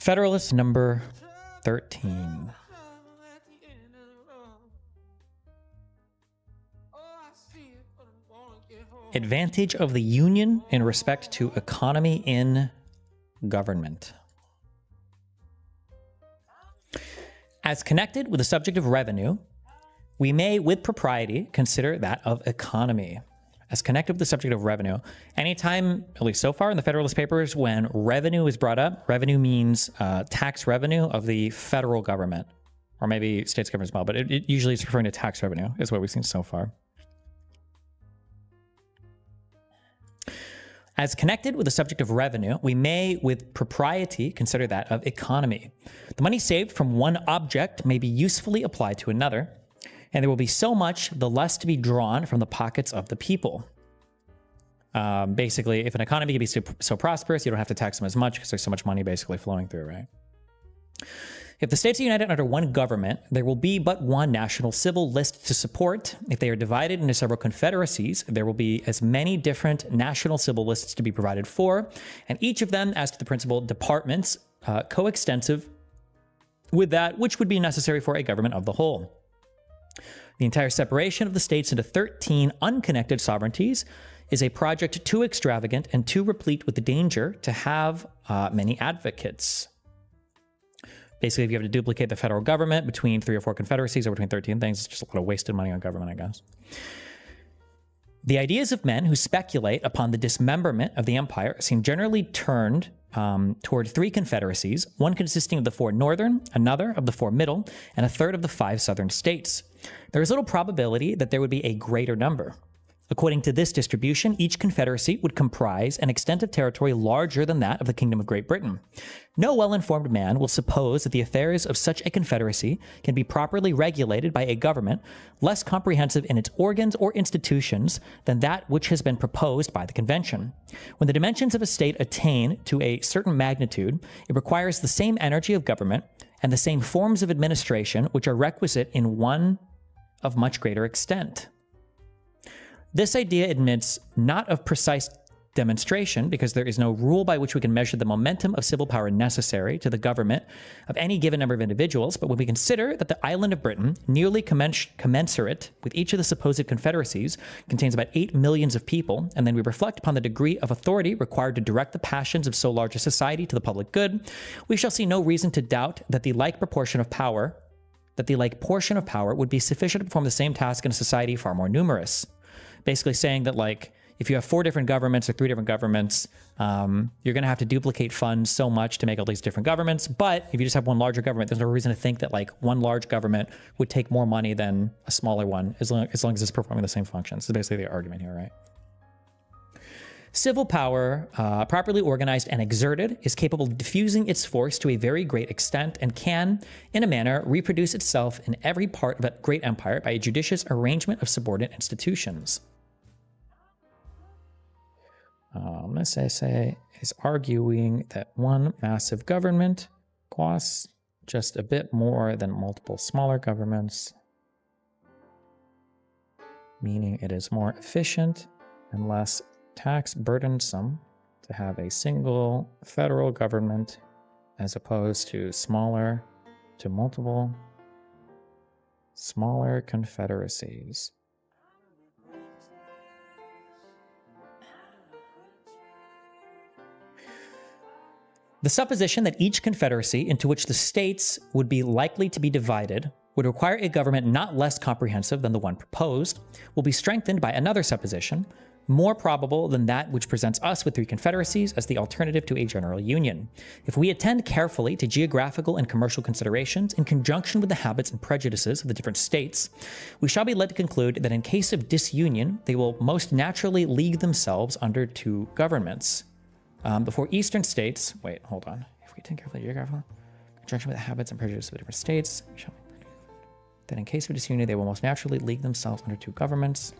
Federalist number 13. Advantage of the Union in respect to economy in government. As connected with the subject of revenue, we may, with propriety, consider that of economy. As connected with the subject of revenue, anytime, at least so far in the Federalist Papers, when revenue is brought up, revenue means tax revenue of the federal government, or maybe states government as well, but it usually is referring to tax revenue, is what we've seen so far. As connected with the subject of revenue, we may, with propriety, consider that of economy. The money saved from one object may be usefully applied to another, and there will be so much the less to be drawn from the pockets of the people. Basically, if an economy can be so prosperous, you don't have to tax them as much because there's so much money basically flowing through, right? If the states are united under one government, there will be but one national civil list to support. If they are divided into several confederacies, there will be as many different national civil lists to be provided for, and each of them, as to the principal departments, coextensive with that which would be necessary for a government of the whole. The entire separation of the states into 13 unconnected sovereignties is a project too extravagant and too replete with the danger to have many advocates. Basically, if you have to duplicate the federal government between 3 or 4 confederacies or between 13 things, it's just a lot of wasted money on government, I guess. The ideas of men who speculate upon the dismemberment of the empire seem generally turned toward 3 confederacies, one consisting of the 4 northern, another of the 4 middle, and a third of the 5 southern states. There is little probability that there would be a greater number. According to this distribution, each confederacy would comprise an extent of territory larger than that of the Kingdom of Great Britain. No well-informed man will suppose that the affairs of such a confederacy can be properly regulated by a government less comprehensive in its organs or institutions than that which has been proposed by the convention. When the dimensions of a state attain to a certain magnitude, it requires the same energy of government and the same forms of administration which are requisite in one of much greater extent. This idea admits not of precise demonstration, because there is no rule by which we can measure the momentum of civil power necessary to the government of any given number of individuals, but when we consider that the island of Britain, nearly commensurate with each of the supposed confederacies, contains about 8 millions of people, and then we reflect upon the degree of authority required to direct the passions of so large a society to the public good, we shall see no reason to doubt that the like portion of power would be sufficient to perform the same task in a society far more numerous. Basically saying that, like, if you have 4 different governments or 3 different governments, you're going to have to duplicate funds so much to make all these different governments. But if you just have one larger government, there's no reason to think that, like, one large government would take more money than a smaller one as long as it's performing the same functions. So basically the argument here, right? Civil power, properly organized and exerted, is capable of diffusing its force to a very great extent and can, in a manner, reproduce itself in every part of a great empire by a judicious arrangement of subordinate institutions. This essay is arguing that one massive government costs just a bit more than multiple smaller governments, meaning it is more efficient and less tax burdensome to have a single federal government as opposed to multiple smaller confederacies. The supposition that each confederacy into which the states would be likely to be divided would require a government not less comprehensive than the one proposed will be strengthened by another supposition, more probable than that which presents us with 3 confederacies as the alternative to a general union. If we attend carefully to geographical and commercial considerations in conjunction with the habits and prejudices of the different states, we shall be led to conclude that in case of disunion, they will most naturally league themselves under 2 governments. Before Eastern states, wait, hold on. If we attend carefully to geographical conjunction with the habits and prejudices of the different states, we shall that in case of disunion, they will most naturally league themselves under 2 governments.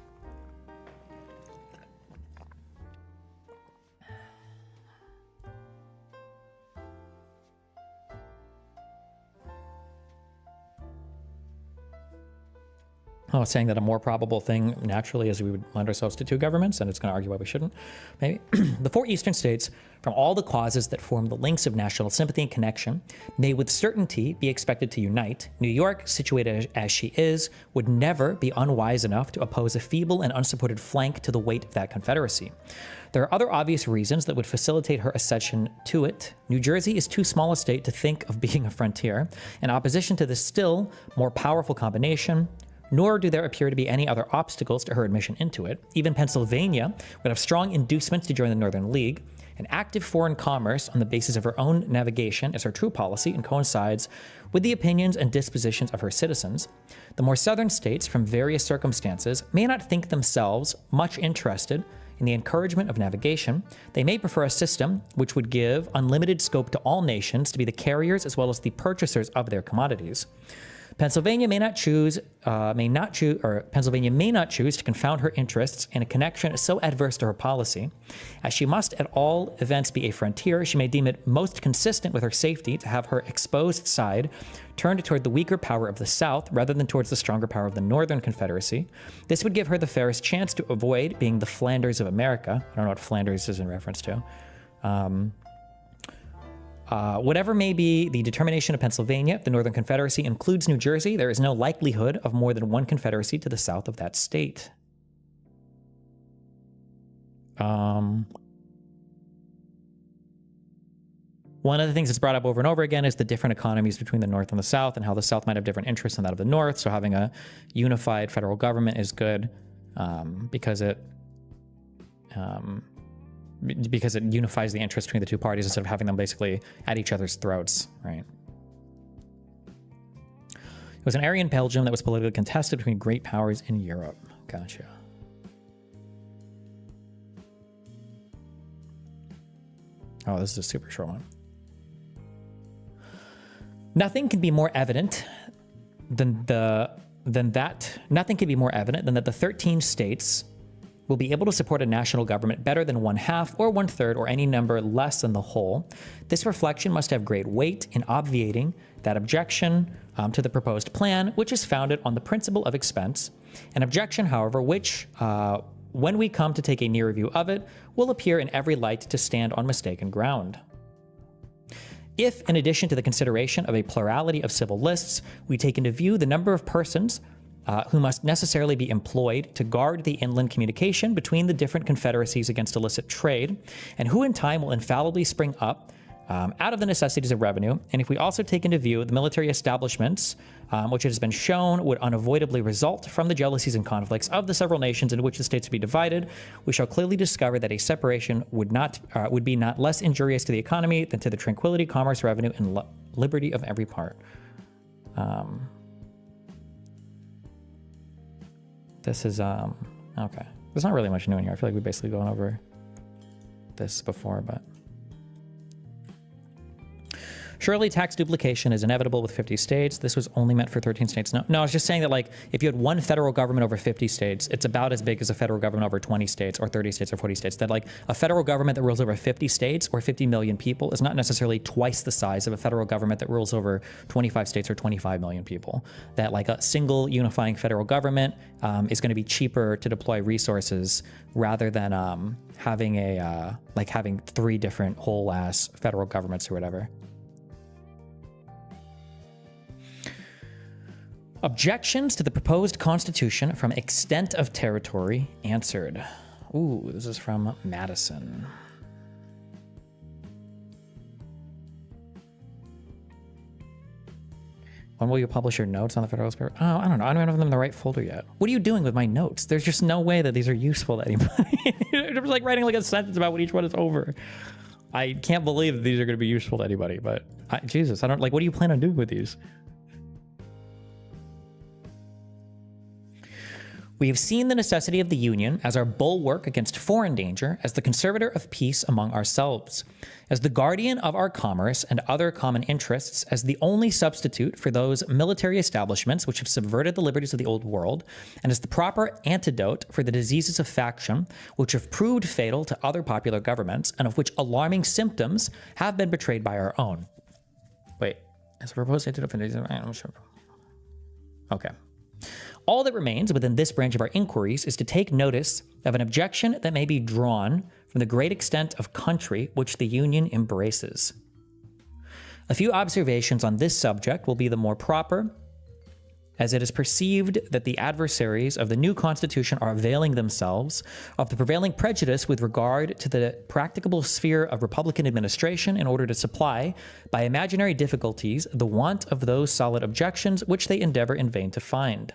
saying that a more probable thing naturally is we would lend ourselves to two governments, and it's going to argue why we shouldn't, maybe. The four eastern states, from all the causes that form the links of national sympathy and connection, may with certainty be expected to unite. New York, situated as she is, would never be unwise enough to oppose a feeble and unsupported flank to the weight of that confederacy. There are other obvious reasons that would facilitate her accession to it. New Jersey is too small a state to think of being a frontier. In opposition to this still more powerful combination, nor do there appear to be any other obstacles to her admission into it. Even Pennsylvania would have strong inducements to join the Northern League. An active foreign commerce on the basis of her own navigation is her true policy and coincides with the opinions and dispositions of her citizens. The more southern states, from various circumstances, may not think themselves much interested in the encouragement of navigation. They may prefer a system which would give unlimited scope to all nations to be the carriers as well as the purchasers of their commodities. Pennsylvania may not choose to confound her interests in a connection so adverse to her policy. As she must at all events be a frontier, she may deem it most consistent with her safety to have her exposed side turned toward the weaker power of the South rather than towards the stronger power of the Northern Confederacy. This would give her the fairest chance to avoid being the Flanders of America. I don't know what Flanders is in reference to. Whatever may be the determination of Pennsylvania, if the Northern Confederacy includes New Jersey, there is no likelihood of more than one confederacy to the south of that state. One of the things that's brought up over and over again is the different economies between the North and the South and how the South might have different interests than that of the North. So having a unified federal government is good because it unifies the interest between the two parties instead of having them basically at each other's throats, right? It was an area in Belgium that was politically contested between great powers in Europe. Gotcha. Oh, this is a super short one. Nothing can be more evident than that the 13 states will be able to support a national government better than 1/2 or 1/3 or any number less than the whole. This reflection must have great weight in obviating that objection to the proposed plan, which is founded on the principle of expense. An objection, however, which, when we come to take a near review of it, will appear in every light to stand on mistaken ground. If, in addition to the consideration of a plurality of civil lists, we take into view the number of persons who must necessarily be employed to guard the inland communication between the different confederacies against illicit trade, and who in time will infallibly spring up out of the necessities of revenue, and if we also take into view the military establishments, which it has been shown would unavoidably result from the jealousies and conflicts of the several nations into which the states would be divided, we shall clearly discover that a separation would be not less injurious to the economy than to the tranquility, commerce, revenue, and liberty of every part. This is, okay. There's not really much new in here. I feel like we've basically gone over this before, but. Surely tax duplication is inevitable with 50 states. This was only meant for 13 states. No, I was just saying that, like, if you had one federal government over 50 states, it's about as big as a federal government over 20 states or 30 states or 40 states. That, like, a federal government that rules over 50 states or 50 million people is not necessarily twice the size of a federal government that rules over 25 states or 25 million people. That, like, a single unifying federal government is going to be cheaper to deploy resources rather than having having 3 different whole ass federal governments or whatever. Objections to the proposed constitution from extent of territory answered. Ooh, this is from Madison. When will you publish your notes on the Federalist paper? Oh, I don't know. I don't have them in the right folder yet. What are you doing with my notes? There's just no way that these are useful to anybody. I'm just like writing like a sentence about what each one is over. I can't believe that these are going to be useful to anybody, but Jesus, I don't like, what do you plan on doing with these? We have seen the necessity of the Union as our bulwark against foreign danger, as the conservator of peace among ourselves, as the guardian of our commerce and other common interests, as the only substitute for those military establishments which have subverted the liberties of the old world, and as the proper antidote for the diseases of faction which have proved fatal to other popular governments, and of which alarming symptoms have been betrayed by our own. Wait, as a proposed antidote for diseases, I'm sure. Okay. all that remains within this branch of our inquiries is to take notice of an objection that may be drawn from the great extent of country which the Union embraces. A few observations on this subject will be the more proper, as it is perceived that the adversaries of the new Constitution are availing themselves of the prevailing prejudice with regard to the practicable sphere of Republican administration in order to supply, by imaginary difficulties, the want of those solid objections which they endeavor in vain to find.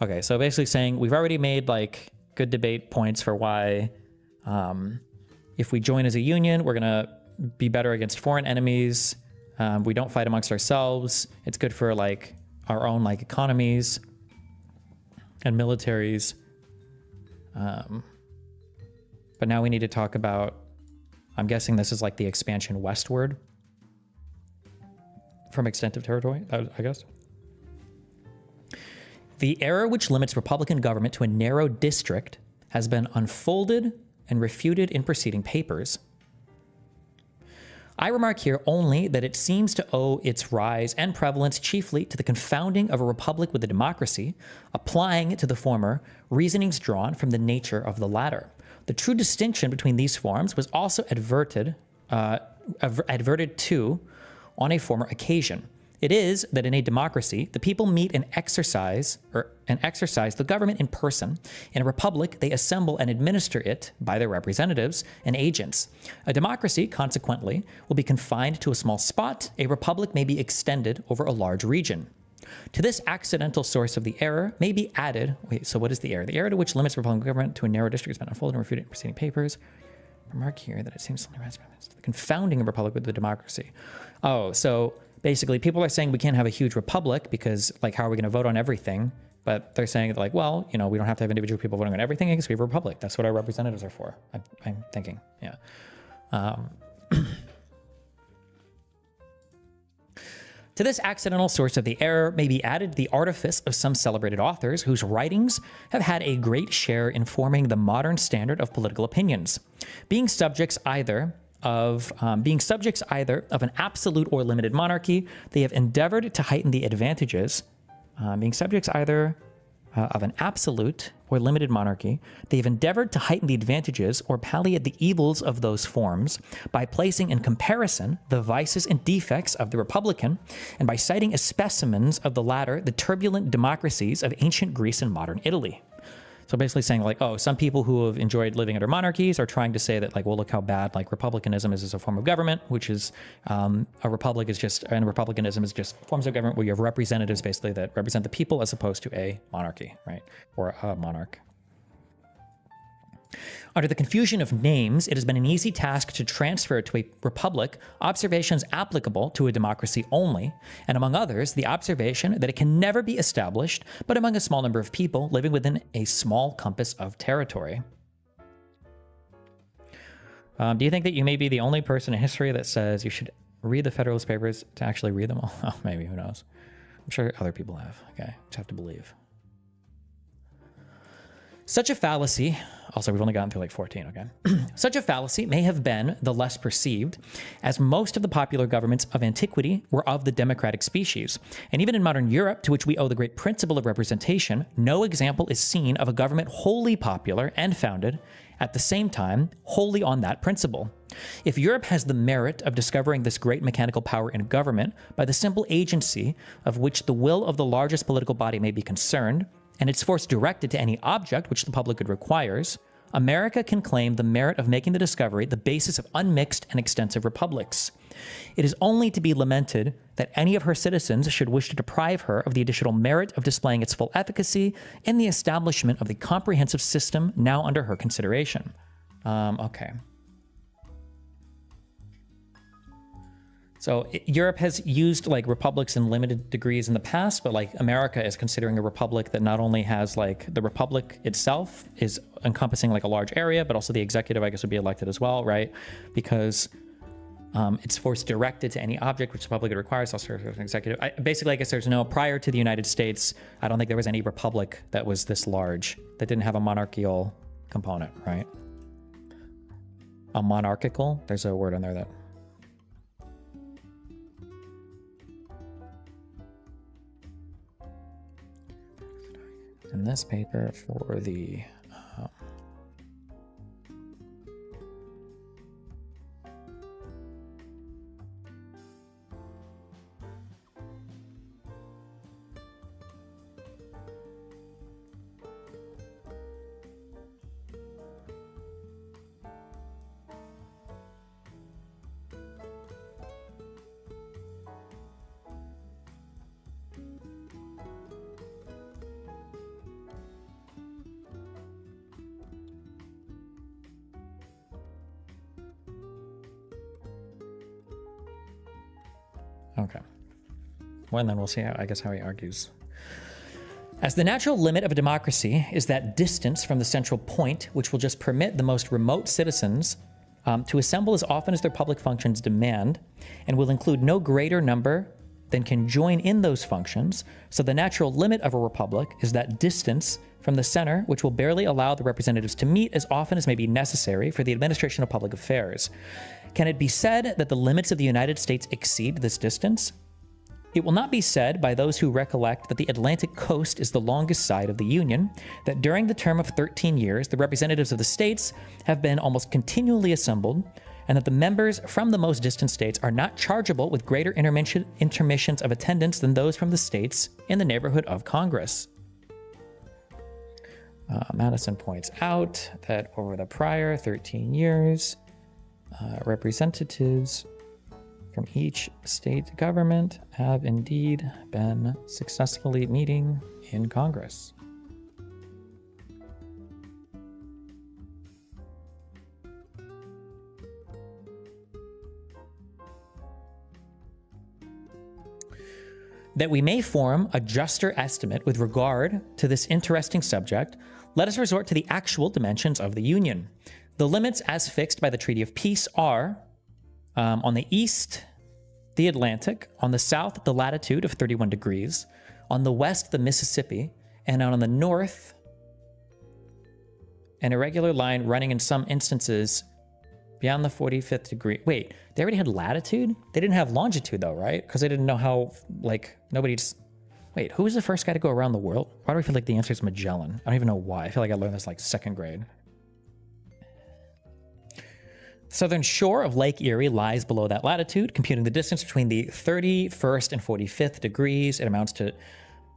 Okay, so basically saying we've already made like good debate points for why if we join as a union, we're gonna be better against foreign enemies. We don't fight amongst ourselves. It's good for like our own like economies and militaries. But now we need to talk about, I'm guessing this is like the expansion westward from extent of territory, I guess. The error which limits Republican government to a narrow district has been unfolded and refuted in preceding papers. I remark here only that it seems to owe its rise and prevalence chiefly to the confounding of a republic with a democracy, applying to the former reasonings drawn from the nature of the latter. The true distinction between these forms was also adverted to on a former occasion. It is that in a democracy, the people meet and exercise the government in person. In a republic, they assemble and administer it by their representatives and agents. A democracy, consequently, will be confined to a small spot. A republic may be extended over a large region. To this accidental source of the error may be added, so what is the error? The error to which limits Republican government to a narrow district has been unfolded and refuted in preceding papers. Remark here that it seems to the confounding of republic with the democracy. Oh, so basically, people are saying we can't have a huge republic because, like, how are we going to vote on everything? But they're saying, like, well, you know, we don't have to have individual people voting on everything because we have a republic. That's what our representatives are for. I'm thinking, yeah. To this accidental source of the error may be added the artifice of some celebrated authors whose writings have had a great share in forming the modern standard of political opinions, being subjects either of an absolute or limited monarchy. They have endeavored to heighten the advantages, being subjects either of an absolute or limited monarchy. They have endeavored to heighten the advantages or palliate the evils of those forms by placing in comparison the vices and defects of the republican, and by citing as specimens of the latter the turbulent democracies of ancient Greece and modern Italy. So basically saying, like, oh, some people who have enjoyed living under monarchies are trying to say that, like, well, look how bad, like, republicanism is as a form of government, which is a republic is just, and republicanism is just forms of government where you have representatives basically that represent the people as opposed to a monarchy, right? Or a monarch. Under the confusion of names, it has been an easy task to transfer to a republic observations applicable to a democracy only, and among others, the observation that it can never be established but among a small number of people living within a small compass of territory. Do you think that you may be the only person in history that says you should read the Federalist Papers to actually read them all? Oh, maybe, who knows? I'm sure other people have. Okay, just have to believe. Such a fallacy, also we've only gotten through like 14, okay? Such a fallacy may have been the less perceived, as most of the popular governments of antiquity were of the democratic species. And even in modern Europe, to which we owe the great principle of representation, no example is seen of a government wholly popular and founded, at the same time, wholly on that principle. If Europe has the merit of discovering this great mechanical power in government by the simple agency of which the will of the largest political body may be concerned, and its force directed to any object which the public good requires, America can claim the merit of making the discovery the basis of unmixed and extensive republics. It is only to be lamented that any of her citizens should wish to deprive her of the additional merit of displaying its full efficacy in the establishment of the comprehensive system now under her consideration. Okay. So Europe has used like republics in limited degrees in the past, but like America is considering a republic that not only has like the republic itself is encompassing like a large area, but also the executive, I guess, would be elected as well, right? Because it's force directed to any object which the public requires, also an executive. Basically, I guess there's no, prior to the United States, I don't think there was any republic that was this large, that didn't have a monarchical component, right? A monarchical, there's a word in there that this paper for the okay. Well, and then we'll see how, I guess, how he argues. As the natural limit of a democracy is that distance from the central point, which will just permit the most remote citizens to assemble as often as their public functions demand, and will include no greater number than can join in those functions. So the natural limit of a republic is that distance from the center, which will barely allow the representatives to meet as often as may be necessary for the administration of public affairs. Can it be said that the limits of the United States exceed this distance? It will not be said by those who recollect that the Atlantic coast is the longest side of the Union, that during the term of 13 years, the representatives of the states have been almost continually assembled, and that the members from the most distant states are not chargeable with greater intermissions of attendance than those from the states in the neighborhood of Congress. Madison points out that over the prior 13 years, representatives from each state government have indeed been successfully meeting in Congress. That we may form a juster estimate with regard to this interesting subject, let us resort to the actual dimensions of the Union. The limits as fixed by the Treaty of Peace are, on the east, the Atlantic, on the south, the latitude of 31 degrees, on the west, the Mississippi, and on the north, an irregular line running in some instances beyond the 45th degree. Wait, they already had latitude? They didn't have longitude though, right? Because they didn't know how, like, nobody's... Wait, who was the first guy to go around the world? Why do I feel like the answer is Magellan? I don't even know why. I feel like I learned this like second grade. The southern shore of Lake Erie lies below that latitude. Computing the distance between the 31st and 45th degrees, it amounts to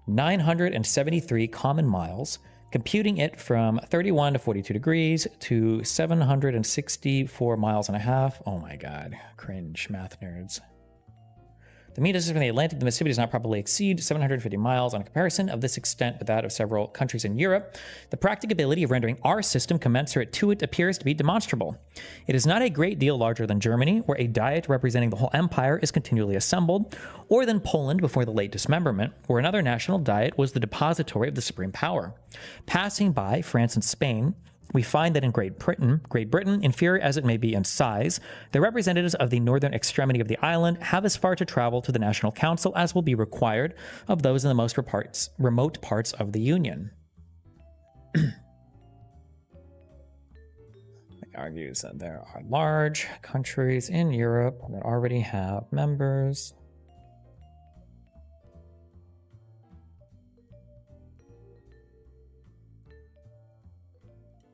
973 common miles. Computing it from 31 to 42 degrees to 764 miles and a half. Oh my God, cringe, math nerds. The mean distance from the Atlantic to the Mississippi does not probably exceed 750 miles. On a comparison of this extent with that of several countries in Europe, the practicability of rendering our system commensurate to it appears to be demonstrable. It is not a great deal larger than Germany, where a diet representing the whole empire is continually assembled, or than Poland before the late dismemberment, where another national diet was the depository of the supreme power. Passing by France and Spain, we find that in Great Britain, inferior as it may be in size, the representatives of the northern extremity of the island have as far to travel to the National Council as will be required of those in the most remote parts of the Union. It argues that there are large countries in Europe that already have members.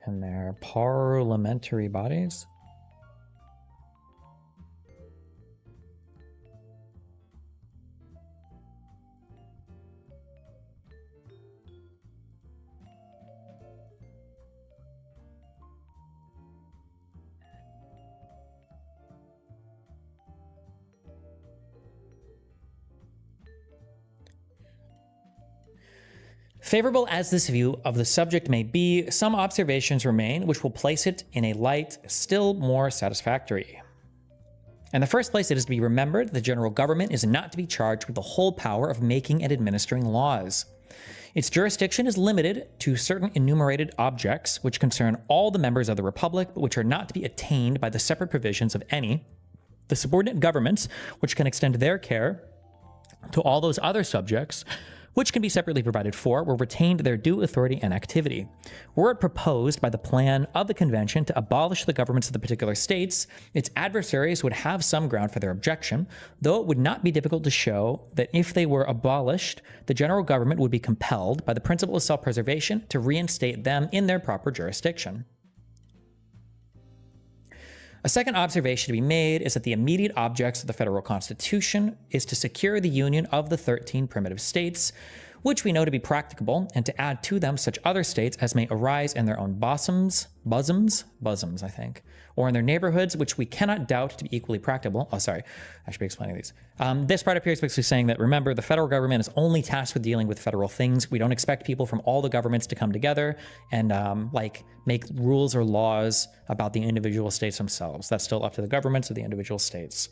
And their parliamentary bodies. Favorable as this view of the subject may be, some observations remain which will place it in a light still more satisfactory. In the first place, it is to be remembered that the general government is not to be charged with the whole power of making and administering laws. Its jurisdiction is limited to certain enumerated objects which concern all the members of the republic, but which are not to be attained by the separate provisions of any. The subordinate governments, which can extend their care to all those other subjects, which can be separately provided for, were retained their due authority and activity. Were it proposed by the plan of the convention to abolish the governments of the particular states, its adversaries would have some ground for their objection, though it would not be difficult to show that if they were abolished, the general government would be compelled, by the principle of self-preservation, to reinstate them in their proper jurisdiction. A second observation to be made is that the immediate objects of the federal constitution is to secure the union of the 13 primitive states, which we know to be practicable, and to add to them such other states as may arise in their own bosoms, I think, or in their neighborhoods, which we cannot doubt to be equally practicable. Oh, sorry, I should be explaining these. This part up here is basically saying that, remember, the federal government is only tasked with dealing with federal things. We don't expect people from all the governments to come together and make rules or laws about the individual states themselves. That's still up to the governments of the individual states.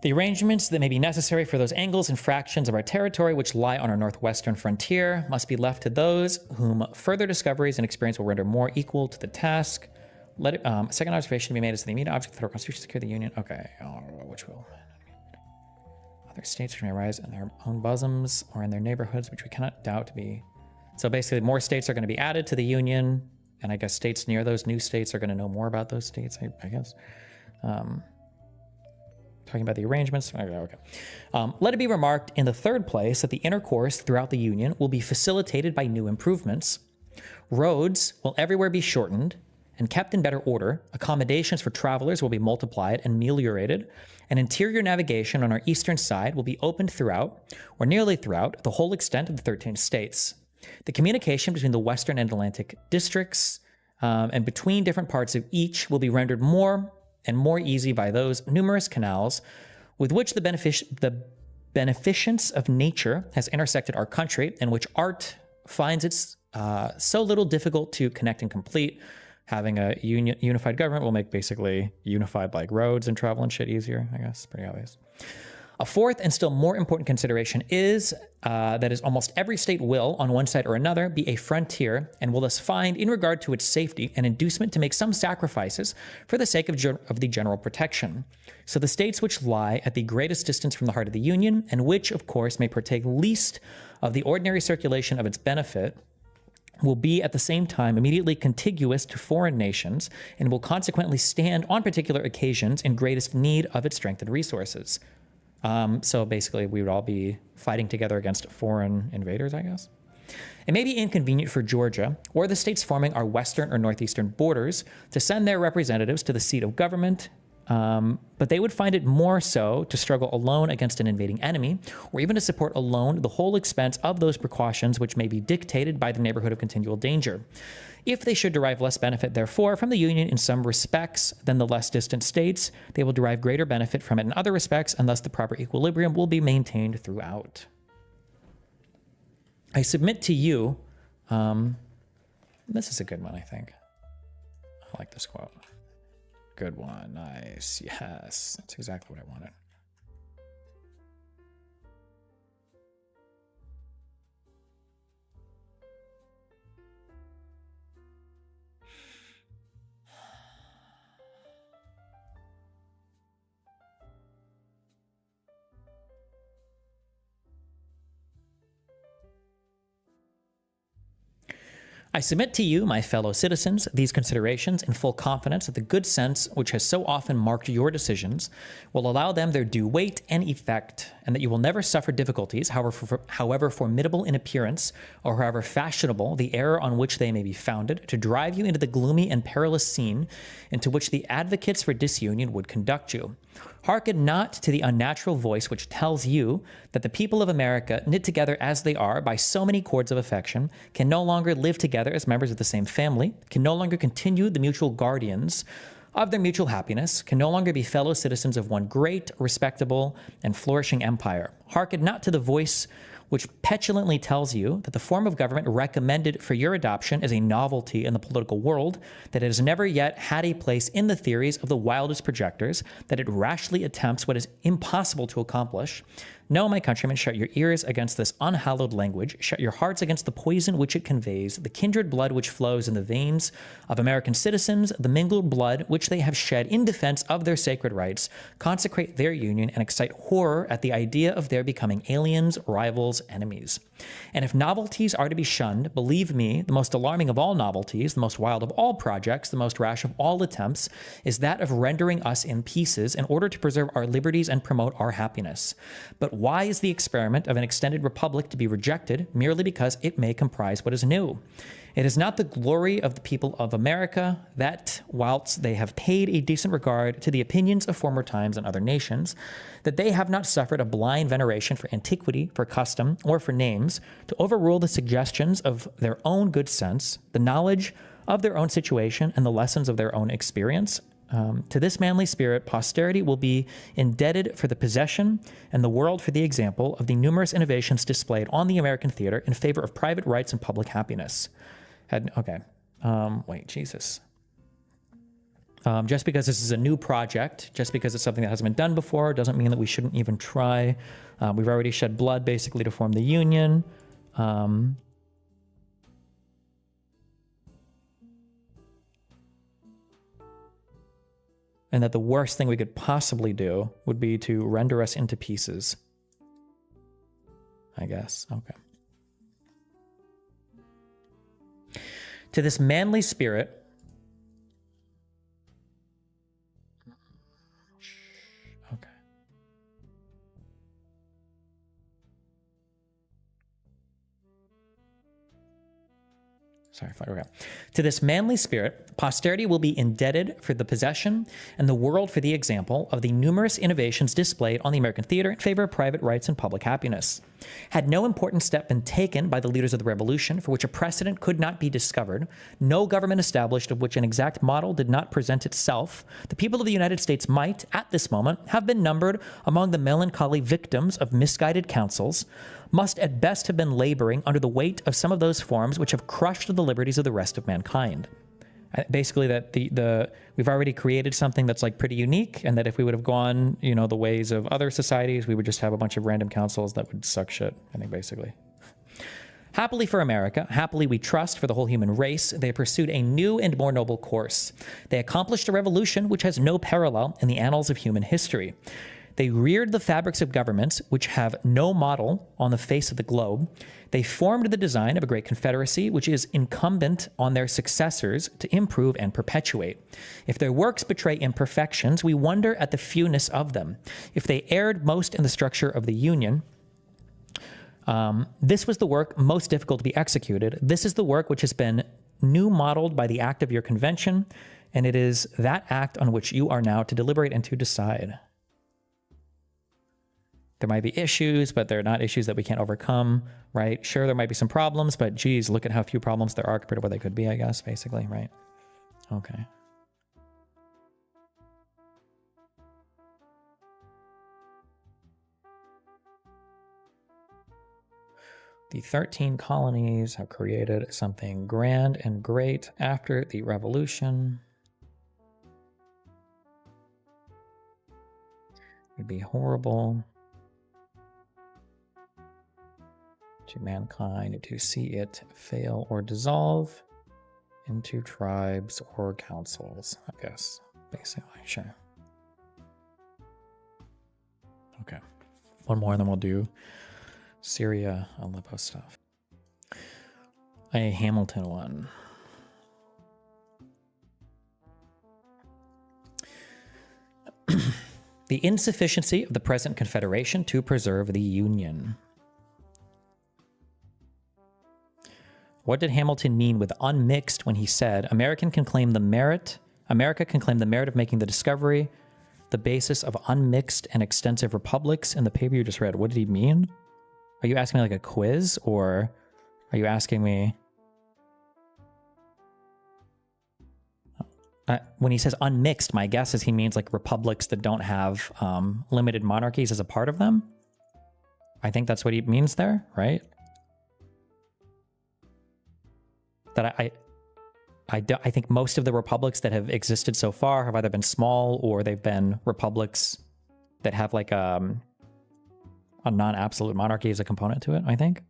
The arrangements that may be necessary for those angles and fractions of our territory which lie on our northwestern frontier must be left to those whom further discoveries and experience will render more equal to the task. A second observation to be made is that the immediate object of the federal constitution secure the union. Okay, which will. Other states which may arise in their own bosoms or in their neighborhoods, which we cannot doubt to be. So basically, more states are going to be added to the union, and I guess states near those new states are going to know more about those states, I guess. Talking about the arrangements. Okay. Let it be remarked in the third place that the intercourse throughout the Union will be facilitated by new improvements. Roads will everywhere be shortened and kept in better order. Accommodations for travelers will be multiplied and ameliorated. And interior navigation on our eastern side will be opened throughout, or nearly throughout, the whole extent of the 13 states. The communication between the western and Atlantic districts and between different parts of each will be rendered more and more easy by those numerous canals with which the beneficence of nature has intersected our country, and which art finds its so little difficult to connect and complete. Having a unified government will make basically unified like roads and travel and shit easier, I guess. Pretty obvious. A fourth and still more important consideration is that is almost every state will, on one side or another, be a frontier and will thus find, in regard to its safety, an inducement to make some sacrifices for the sake of the general protection. So the states which lie at the greatest distance from the heart of the Union, and which, of course, may partake least of the ordinary circulation of its benefit, will be at the same time immediately contiguous to foreign nations and will consequently stand on particular occasions in greatest need of its strength and resources. So basically, we would all be fighting together against foreign invaders, I guess. It may be inconvenient for Georgia or the states forming our western or northeastern borders to send their representatives to the seat of government, but they would find it more so to struggle alone against an invading enemy, or even to support alone the whole expense of those precautions which may be dictated by the neighborhood of continual danger. If they should derive less benefit, therefore, from the Union in some respects than the less distant states, they will derive greater benefit from it in other respects, and thus the proper equilibrium will be maintained throughout. I submit to you, this is a good one, I think. I like this quote. Good one, nice, yes, that's exactly what I wanted. I submit to you, my fellow citizens, these considerations in full confidence that the good sense which has so often marked your decisions will allow them their due weight and effect, and that you will never suffer difficulties, however formidable in appearance, or however fashionable the error on which they may be founded, to drive you into the gloomy and perilous scene into which the advocates for disunion would conduct you. Hearken not to the unnatural voice which tells you that the people of America, knit together as they are by so many cords of affection, can no longer live together as members of the same family, can no longer continue the mutual guardians of their mutual happiness, can no longer be fellow citizens of one great, respectable, and flourishing empire. Hearken not to the voice which petulantly tells you that the form of government recommended for your adoption is a novelty in the political world, that it has never yet had a place in the theories of the wildest projectors, that it rashly attempts what is impossible to accomplish, No, my countrymen, shut your ears against this unhallowed language. Shut your hearts against the poison which it conveys, the kindred blood which flows in the veins of American citizens, the mingled blood which they have shed in defense of their sacred rights, consecrate their union, and excite horror at the idea of their becoming aliens, rivals, enemies. And if novelties are to be shunned, believe me, the most alarming of all novelties, the most wild of all projects, the most rash of all attempts, is that of rendering us in pieces in order to preserve our liberties and promote our happiness. But why is the experiment of an extended republic to be rejected merely because it may comprise what is new? It is not the glory of the people of America that, whilst they have paid a decent regard to the opinions of former times and other nations, that they have not suffered a blind veneration for antiquity, for custom, or for names, to overrule the suggestions of their own good sense, the knowledge of their own situation, and the lessons of their own experience. To this manly spirit, posterity will be indebted for the possession and the world for the example of the numerous innovations displayed on the American theater in favor of private rights and public happiness. Wait, Jesus. Just because this is a new project, just because it's something that hasn't been done before, doesn't mean that we shouldn't even try. We've already shed blood, basically, to form the Union. And that the worst thing we could possibly do would be to render us into pieces. I guess. Okay. To this manly spirit, okay. Sorry, okay. To this manly spirit, posterity will be indebted for the possession and the world for the example of the numerous innovations displayed on the American theater in favor of private rights and public happiness. Had no important step been taken by the leaders of the revolution for which a precedent could not be discovered, no government established of which an exact model did not present itself, the people of the United States might, at this moment, have been numbered among the melancholy victims of misguided counsels, must at best have been laboring under the weight of some of those forms which have crushed the liberties of the rest of mankind. Basically, that we've already created something that's like pretty unique, and that if we would have gone, the ways of other societies, we would just have a bunch of random councils that would suck shit, I think, basically. Happily for America, happily we trust for the whole human race, they pursued a new and more noble course. They accomplished a revolution which has no parallel in the annals of human history. They reared the fabrics of governments which have no model on the face of the globe. They formed the design of a great confederacy which is incumbent on their successors to improve and perpetuate. If their works betray imperfections, we wonder at the fewness of them. If they erred most in the structure of the Union, this was the work most difficult to be executed. This is the work which has been new modeled by the act of your convention, and it is that act on which you are now to deliberate and to decide. There might be issues, but they're not issues that we can't overcome, right? Sure, there might be some problems, but geez, look at how few problems there are compared to what they could be, I guess, basically, right? Okay. The 13 colonies have created something grand and great after the revolution. It would be horrible to mankind to see it fail or dissolve into tribes or councils, I guess, basically, sure. Okay, one more and then we'll do Syria, Aleppo stuff. A Hamilton one. The insufficiency of the present confederation to preserve the Union. What did Hamilton mean with unmixed when he said, America can claim the merit of making the discovery, the basis of unmixed and extensive republics in the paper you just read? What did he mean? Are you asking me like a quiz, or are you asking me... when he says unmixed, my guess is he means like republics that don't have limited monarchies as a part of them. I think that's what he means there, right? That I think most of the republics that have existed so far have either been small or they've been republics that have like a non-absolute monarchy is a component to it, I think.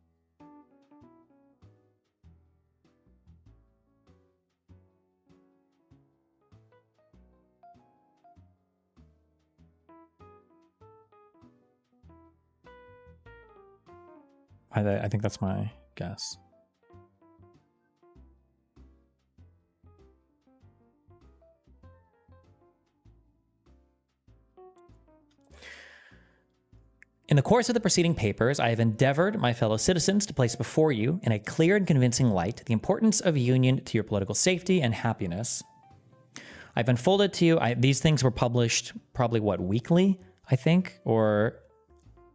I think that's my guess. In the course of the preceding papers, I have endeavored, my fellow citizens, to place before you, in a clear and convincing light, the importance of union to your political safety and happiness. I've unfolded to you, these things were published probably, what, weekly, I think? Or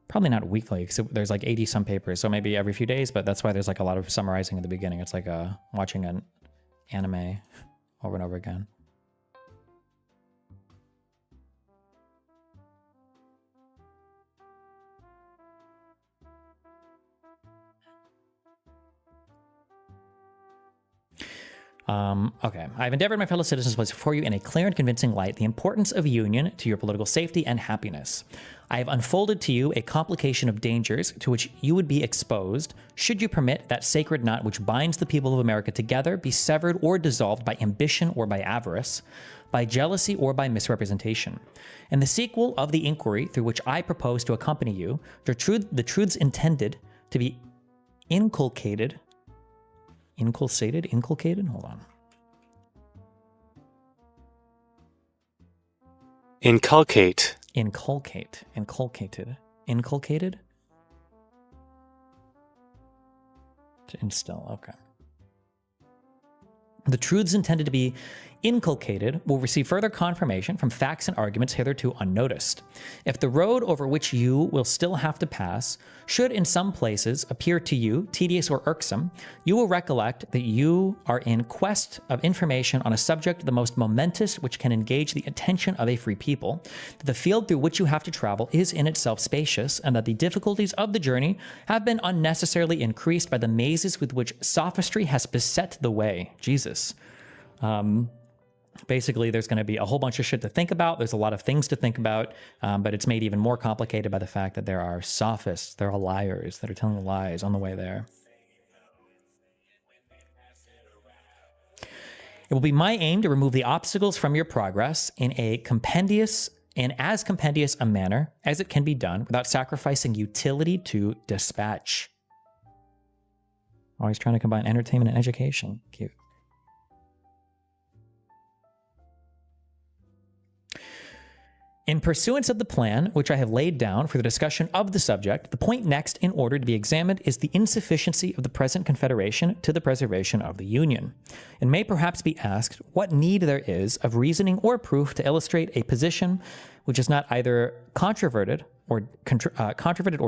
probably not weekly, because there's like 80 some papers, so maybe every few days, but that's why there's like a lot of summarizing at the beginning. It's like watching an anime over and over again. Okay. I've endeavored, my fellow citizens, to place before you in a clear and convincing light the importance of union to your political safety and happiness. I have unfolded to you a complication of dangers to which you would be exposed should you permit that sacred knot which binds the people of America together be severed or dissolved by ambition or by avarice, by jealousy or by misrepresentation. In the sequel of the inquiry through which I propose to accompany you, the truths intended to be inculcated. Hold on. Inculcated. To instill, okay. The truths intended to be inculcated will receive further confirmation from facts and arguments hitherto unnoticed. If the road over which you will still have to pass should in some places appear to you tedious or irksome, you will recollect that you are in quest of information on a subject the most momentous which can engage the attention of a free people, that the field through which you have to travel is in itself spacious, and that the difficulties of the journey have been unnecessarily increased by the mazes with which sophistry has beset the way. Jesus. Basically, there's going to be a whole bunch of shit to think about. There's a lot of things to think about, but it's made even more complicated by the fact that there are sophists, there are liars that are telling lies on the way there. It will be my aim to remove the obstacles from your progress in as compendious a manner as it can be done without sacrificing utility to dispatch. Always trying to combine entertainment and education. Cute. In pursuance of the plan which I have laid down for the discussion of the subject, the point next in order to be examined is the insufficiency of the present Confederation to the preservation of the Union. It may perhaps be asked what need there is of reasoning or proof to illustrate a position which is not either controverted or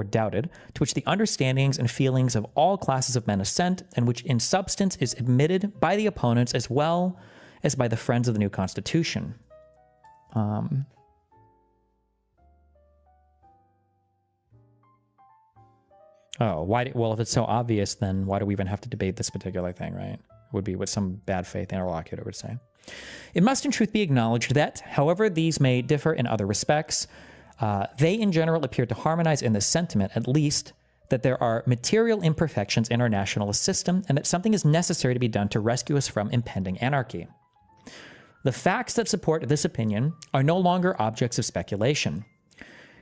doubted, to which the understandings and feelings of all classes of men assent, and which in substance is admitted by the opponents as well as by the friends of the new Constitution. Oh, why? Well, if it's so obvious, then why do we even have to debate this particular thing, right? Would be what some bad faith interlocutor would say. It must in truth be acknowledged that, however these may differ in other respects, they in general appear to harmonize in the sentiment, at least, that there are material imperfections in our nationalist system and that something is necessary to be done to rescue us from impending anarchy. The facts that support this opinion are no longer objects of speculation.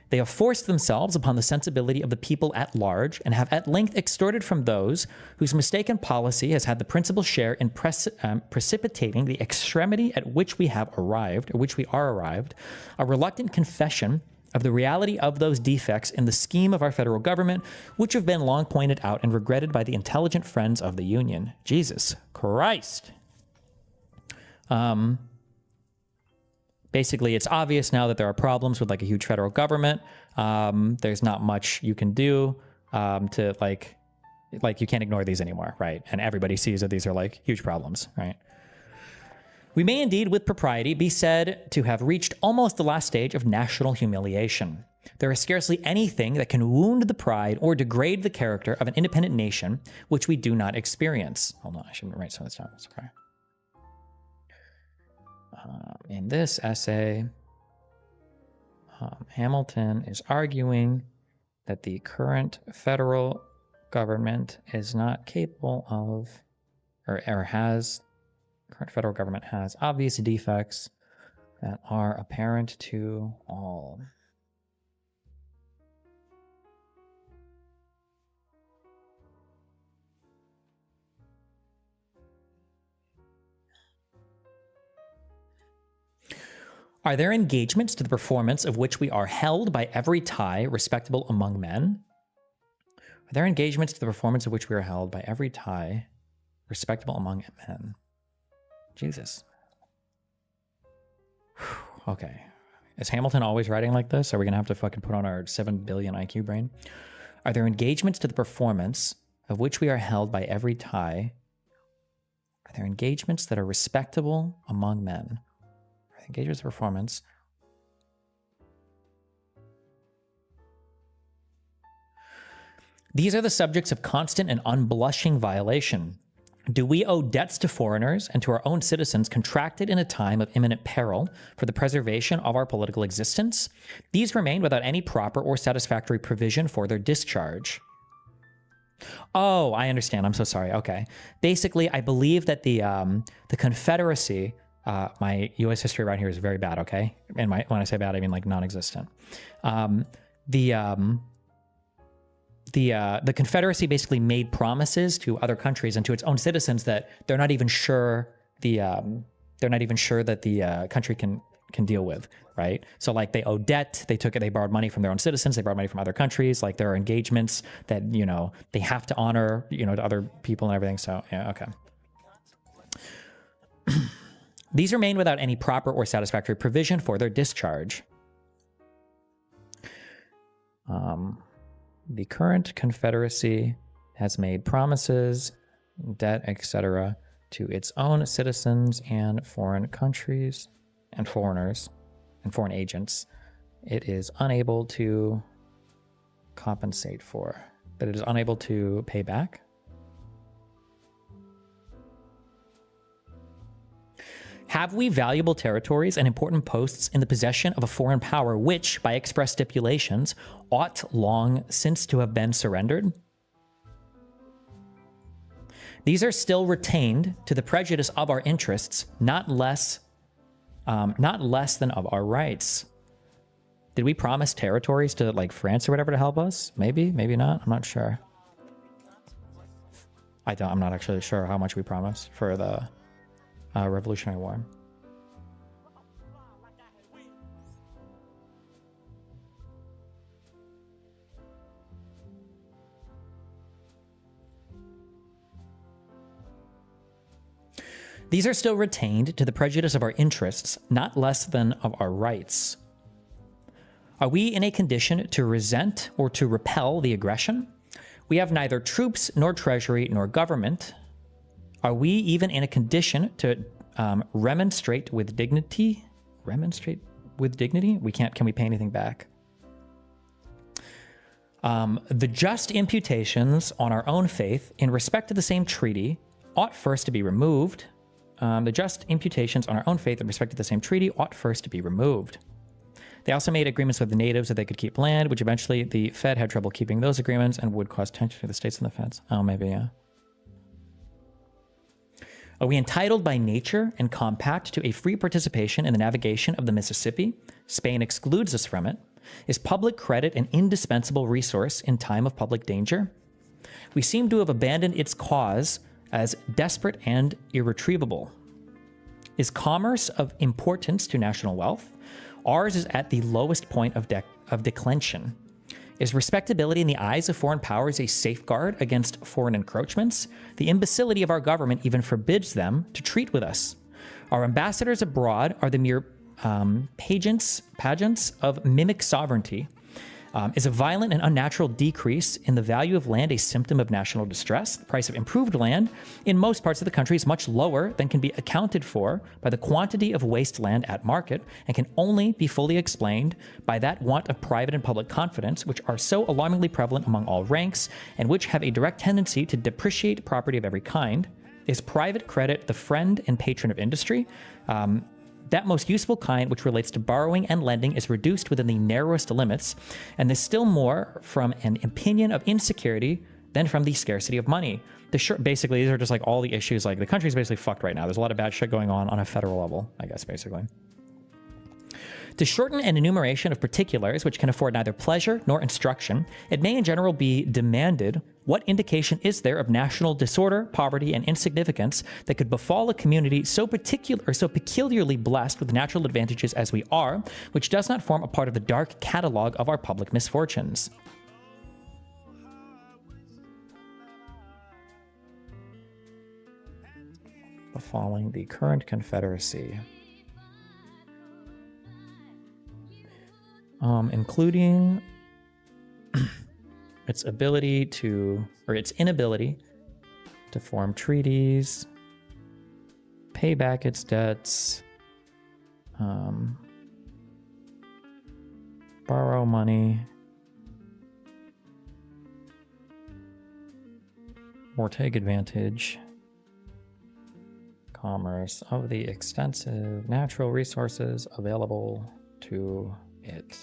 They have forced themselves upon the sensibility of the people at large and have at length extorted from those whose mistaken policy has had the principal share in precipitating the extremity at which we have arrived, or which we are arrived, a reluctant confession of the reality of those defects in the scheme of our federal government, which have been long pointed out and regretted by the intelligent friends of the Union. Jesus Christ. Basically, it's obvious now that there are problems with like a huge federal government. There's not much you can do to like you can't ignore these anymore, right? And everybody sees that these are like huge problems, right? We may indeed, with propriety, be said to have reached almost the last stage of national humiliation. There is scarcely anything that can wound the pride or degrade the character of an independent nation which we do not experience. Hold on, I shouldn't write some of this down. It's okay. In this essay, Hamilton is arguing that the current federal government is not capable of, or has, current federal government has obvious defects that are apparent to all. Are there engagements to the performance of which we are held by every tie respectable among men? Are there engagements to the performance of which we are held by every tie respectable among men? Jesus. Whew. Okay. Is Hamilton always writing like this? Are we going to have to fucking put on our 7 billion IQ brain? Are there engagements to the performance of which we are held by every tie? Are there engagements that are respectable among men? Engagements performance. These are the subjects of constant and unblushing violation. Do we owe debts to foreigners and to our own citizens contracted in a time of imminent peril for the preservation of our political existence? These remain without any proper or satisfactory provision for their discharge. Oh, I understand. I'm so sorry. Okay. Basically, I believe that the Confederacy. My U.S. history right here is very bad, okay? And when I say bad, I mean like non-existent. The Confederacy basically made promises to other countries and to its own citizens that they're not even sure the country can deal with, right? So like they owe debt, they borrowed money from their own citizens, they borrowed money from other countries. Like there are engagements that they have to honor, to other people and everything. So yeah, okay. These remain without any proper or satisfactory provision for their discharge. The current Confederacy has made promises, debt, etc., to its own citizens and foreign countries and foreigners and foreign agents. It is unable to compensate for, that it is unable to pay back. Have we valuable territories and important posts in the possession of a foreign power which, by express stipulations, ought long since to have been surrendered? These are still retained to the prejudice of our interests, not less than of our rights. Did we promise territories to like France or whatever to help us? Maybe, maybe not. I'm not sure. I'm not actually sure how much we promised for the Revolutionary War. These are still retained to the prejudice of our interests, not less than of our rights. Are we in a condition to resent or to repel the aggression? We have neither troops, nor treasury, nor government. Are we even in a condition to remonstrate with dignity? Remonstrate with dignity? Can we pay anything back? The just imputations on our own faith in respect to the same treaty ought first to be removed. The just imputations on our own faith in respect to the same treaty ought first to be removed. They also made agreements with the natives that they could keep land, which eventually the Fed had trouble keeping those agreements and would cause tension to the states and the Feds. Oh, maybe, yeah. Are we entitled by nature and compact to a free participation in the navigation of the Mississippi? Spain excludes us from it. Is public credit an indispensable resource in time of public danger? We seem to have abandoned its cause as desperate and irretrievable. Is commerce of importance to national wealth? Ours is at the lowest point of declension. Is respectability in the eyes of foreign powers a safeguard against foreign encroachments? The imbecility of our government even forbids them to treat with us. Our ambassadors abroad are the mere pageants of mimic sovereignty. Is a violent and unnatural decrease in the value of land a symptom of national distress? The price of improved land in most parts of the country is much lower than can be accounted for by the quantity of waste land at market, and can only be fully explained by that want of private and public confidence which are so alarmingly prevalent among all ranks, and which have a direct tendency to depreciate property of every kind. Is private credit the friend and patron of industry? that most useful kind, which relates to borrowing and lending, is reduced within the narrowest limits, and this still more from an opinion of insecurity than from the scarcity of money. Basically, these are just like all the issues. Like the country's basically fucked right now. There's a lot of bad shit going on a federal level, I guess, basically. To shorten an enumeration of particulars which can afford neither pleasure nor instruction, it may in general be demanded, what indication is there of national disorder, poverty, and insignificance that could befall a community so peculiarly blessed with natural advantages as we are, which does not form a part of the dark catalogue of our public misfortunes? Befalling the current Confederacy. Including its inability to form treaties, pay back its debts, borrow money, or take advantage, commerce, of the extensive natural resources available to it.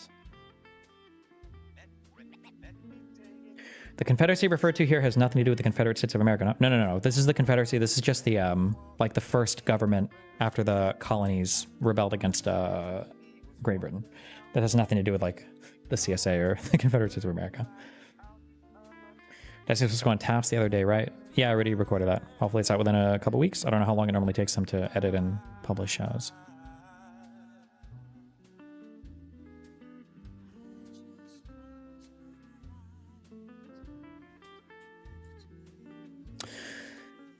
The Confederacy referred to here has nothing to do with the Confederate States of America. No. This is the Confederacy. This is just the like the first government after the colonies rebelled against Great Britain. That has nothing to do with like the CSA or the Confederate States of America. That's just going TAFs the other day, right? Yeah, I already recorded that. Hopefully it's out within a couple weeks. I don't know how long it normally takes them to edit and publish shows.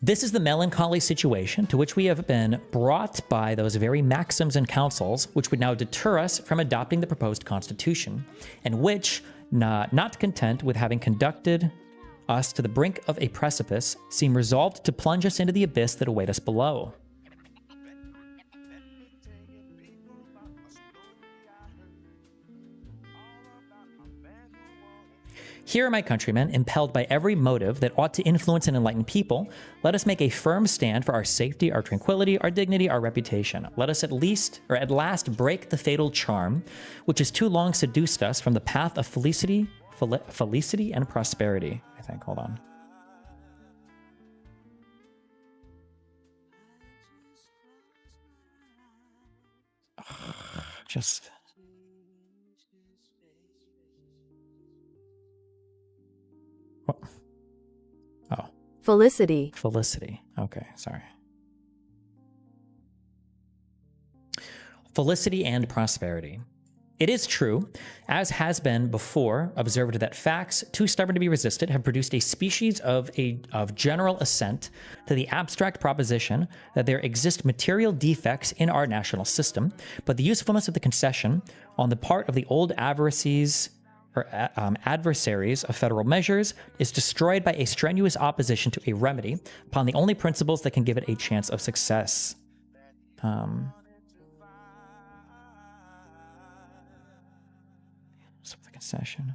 This is the melancholy situation to which we have been brought by those very maxims and counsels which would now deter us from adopting the proposed constitution, and which, not content with having conducted us to the brink of a precipice, seem resolved to plunge us into the abyss that await us below. Here, my countrymen, impelled by every motive that ought to influence and enlighten people, let us make a firm stand for our safety, our tranquility, our dignity, our reputation. Let us at last break the fatal charm which has too long seduced us from the path of felicity and prosperity. I think, hold on. Just... What? Oh. Felicity. Felicity. Okay, sorry. Felicity and prosperity. It is true, as has been before observed, that facts, too stubborn to be resisted, have produced a species of general assent to the abstract proposition that there exist material defects in our national system, but the usefulness of the concession on the part of the old adversaries of federal measures is destroyed by a strenuous opposition to a remedy upon the only principles that can give it a chance of success. The concession.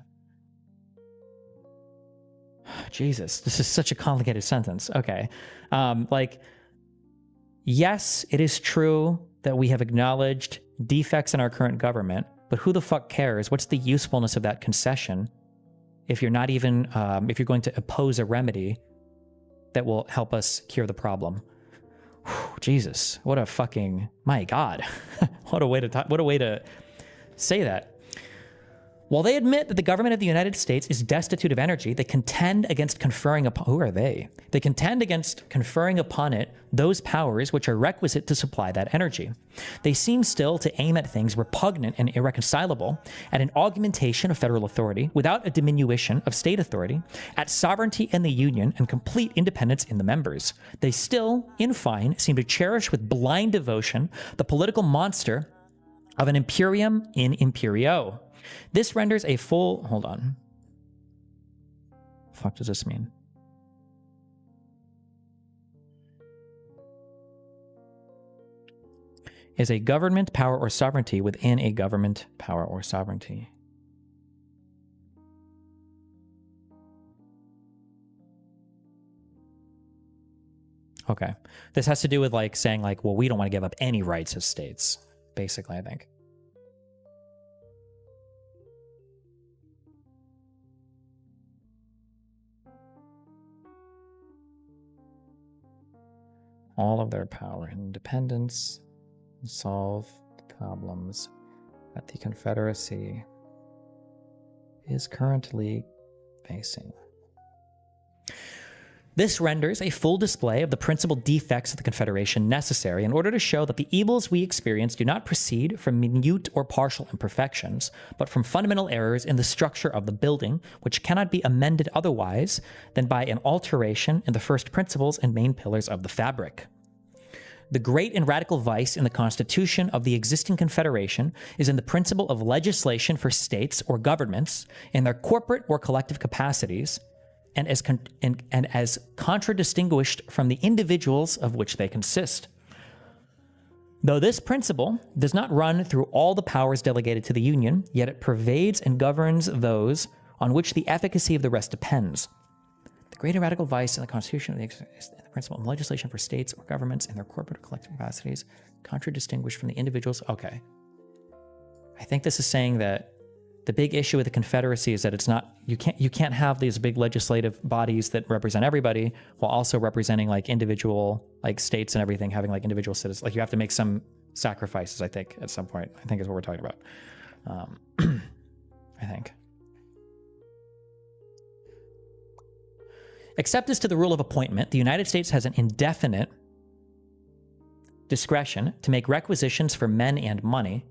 Jesus, this is such a complicated sentence. Okay. Yes, it is true that we have acknowledged defects in our current government, but who the fuck cares? What's the usefulness of that concession if you're not even, if you're going to oppose a remedy that will help us cure the problem? Whew, Jesus, what a fucking, my God. What a way to say that. While they admit that the government of the United States is destitute of energy, they contend against conferring upon... Who are they? They contend against conferring upon it those powers which are requisite to supply that energy. They seem still to aim at things repugnant and irreconcilable, at an augmentation of federal authority without a diminution of state authority, at sovereignty in the Union and complete independence in the members. They still, in fine, seem to cherish with blind devotion the political monster of an imperium in imperio. This renders a full... Hold on. Fuck does this mean? Is a government power or sovereignty within a government power or sovereignty. Okay. This has to do with like saying like, well, we don't want to give up any rights as states, basically, I think. All of their power and independence, solve the problems that the Confederacy is currently facing. This renders a full display of the principal defects of the Confederation necessary in order to show that the evils we experience do not proceed from minute or partial imperfections, but from fundamental errors in the structure of the building, which cannot be amended otherwise than by an alteration in the first principles and main pillars of the fabric. The great and radical vice in the Constitution of the existing Confederation is in the principle of legislation for states or governments in their corporate or collective capacities, and as contradistinguished from the individuals of which they consist. Though this principle does not run through all the powers delegated to the Union, yet it pervades and governs those on which the efficacy of the rest depends. The great and radical vice in the Constitution of the principle of legislation for states or governments in their corporate or collective capacities, contradistinguished from the individuals. Okay. I think this is saying that the big issue with the Confederacy is that it's not, you can't have these big legislative bodies that represent everybody while also representing like individual like states and everything, having like individual citizens. Like you have to make some sacrifices, I think, at some point. I think is what we're talking about. I think. Except as to the rule of appointment, the United States has an indefinite discretion to make requisitions for men and money,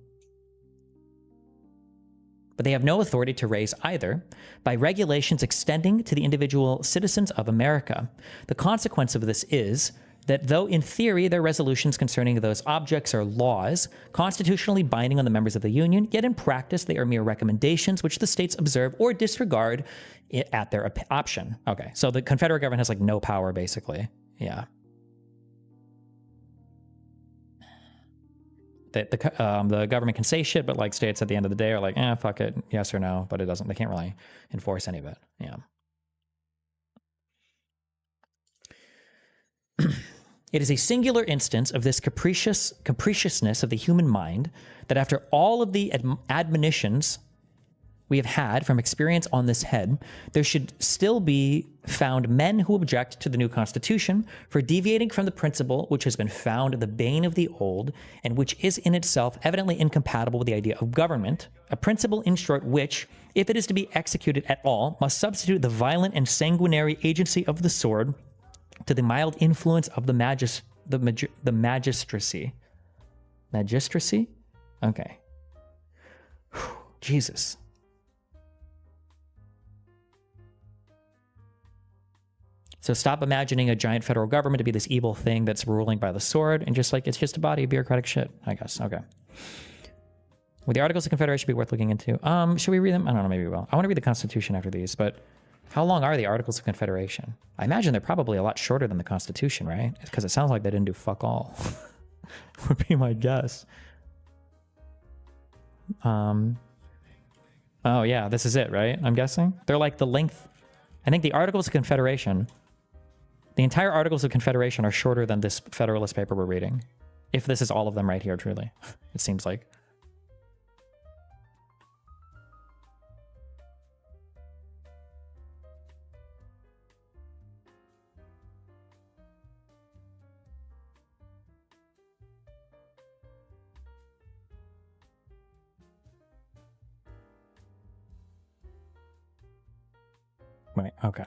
but they have no authority to raise either by regulations extending to the individual citizens of America. The consequence of this is that though in theory their resolutions concerning those objects are laws, constitutionally binding on the members of the Union, yet in practice they are mere recommendations which the states observe or disregard at their option. Okay, so the Confederate government has like no power basically. Yeah. The government can say shit, but like states at the end of the day are like, fuck it, yes or no, but it doesn't, they can't really enforce any of it. Yeah. It is a singular instance of this capriciousness of the human mind that after all of the admonitions we have had from experience on this head, there should still be found men who object to the new Constitution for deviating from the principle which has been found the bane of the old, and which is in itself evidently incompatible with the idea of government, a principle, in short, which, if it is to be executed at all, must substitute the violent and sanguinary agency of the sword to the mild influence of the magistracy. Magistracy? Okay. Whew, Jesus. So stop imagining a giant federal government to be this evil thing that's ruling by the sword and just like, it's just a body of bureaucratic shit, I guess. Okay. Would the Articles of Confederation be worth looking into? Should we read them? I don't know, maybe we will. I want to read the Constitution after these, but how long are the Articles of Confederation? I imagine they're probably a lot shorter than the Constitution, right? Because it sounds like they didn't do fuck all. Would be my guess. Oh yeah, this is it, right? I'm guessing? They're like the length. I think the Articles of Confederation, the entire Articles of Confederation are shorter than this Federalist paper we're reading. If this is all of them right here, truly. It seems like. Wait, okay.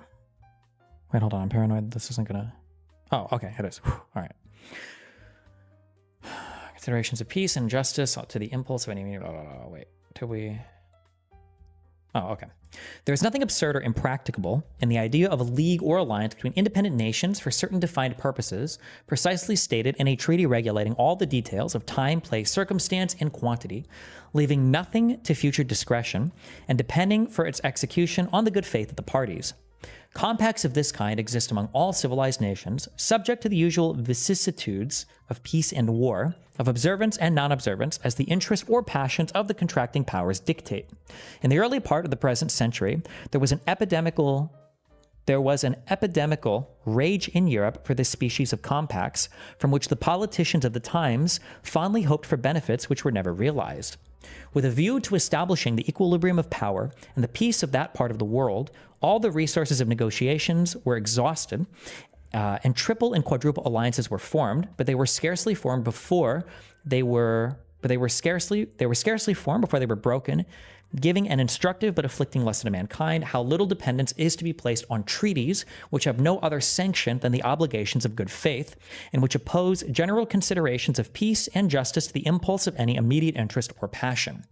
Wait, hold on. I'm paranoid. This isn't gonna... Oh, okay. It is. Whew. All right. Considerations of peace and justice to the impulse of any... Wait, till we... Oh, okay. There is nothing absurd or impracticable in the idea of a league or alliance between independent nations for certain defined purposes, precisely stated in a treaty regulating all the details of time, place, circumstance, and quantity, leaving nothing to future discretion, and depending for its execution on the good faith of the parties. Compacts of this kind exist among all civilized nations, subject to the usual vicissitudes of peace and war, of observance and non-observance, as the interests or passions of the contracting powers dictate. In the early part of the present century, there was there was an epidemical rage in Europe for this species of compacts, from which the politicians of the times fondly hoped for benefits which were never realized. With a view to establishing the equilibrium of power and the peace of that part of the world, all the resources of negotiations were exhausted, and triple and quadruple alliances were formed, but they were scarcely formed before they were scarcely formed before they were broken, giving an instructive but afflicting lesson to mankind how little dependence is to be placed on treaties which have no other sanction than the obligations of good faith, and which oppose general considerations of peace and justice to the impulse of any immediate interest or passion.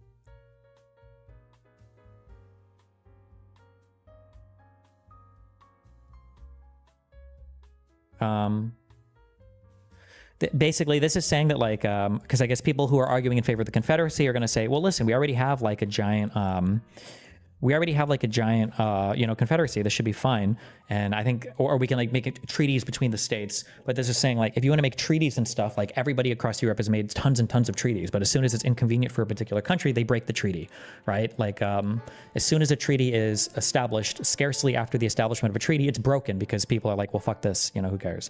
Basically, this is saying that, like, because I guess people who are arguing in favor of the Confederacy are going to say, well, listen, we already have like a giant Confederacy. This should be fine. And I think, or we can like make it treaties between the states. But this is saying, like, if you want to make treaties and stuff, like everybody across Europe has made tons and tons of treaties. But as soon as it's inconvenient for a particular country, they break the treaty, right? Like, as soon as a treaty is established, scarcely after the establishment of a treaty, it's broken because people are like, well, fuck this, who cares?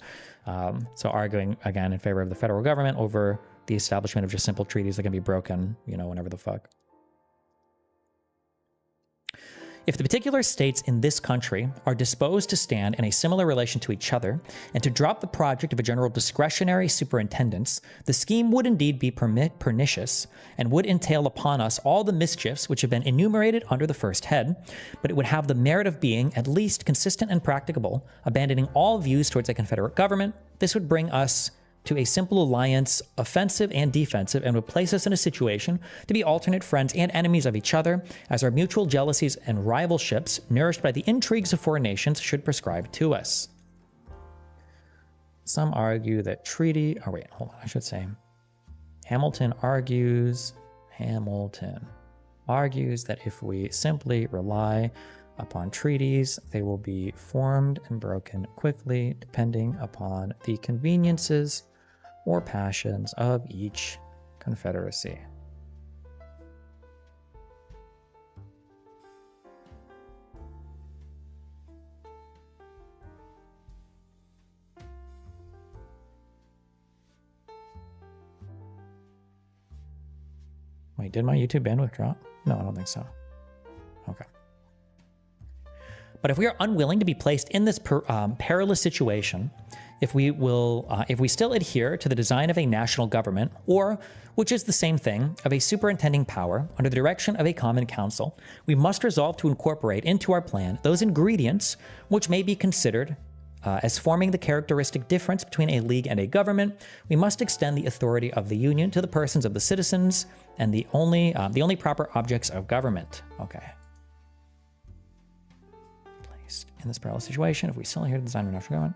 So arguing again in favor of the federal government over the establishment of just simple treaties that can be broken, whenever the fuck. If the particular states in this country are disposed to stand in a similar relation to each other and to drop the project of a general discretionary superintendence, the scheme would indeed be pernicious and would entail upon us all the mischiefs which have been enumerated under the first head, but it would have the merit of being at least consistent and practicable, abandoning all views towards a confederate government. This would bring us to a simple alliance, offensive and defensive, and would place us in a situation to be alternate friends and enemies of each other, as our mutual jealousies and rivalships, nourished by the intrigues of foreign nations, should prescribe to us. Some argue that Hamilton argues that if we simply rely upon treaties, they will be formed and broken quickly, depending upon the conveniences or passions of each confederacy. Wait, did my YouTube bandwidth drop? No, I don't think so. Okay. But if we are unwilling to be placed in this perilous situation, if we still adhere to the design of a national government, or, which is the same thing, of a superintending power under the direction of a common council, we must resolve to incorporate into our plan those ingredients which may be considered as forming the characteristic difference between a league and a government. We must extend the authority of the union to the persons of the citizens and the only proper objects of government. Okay. Placed in this perilous situation, if we still adhere to the design of national government.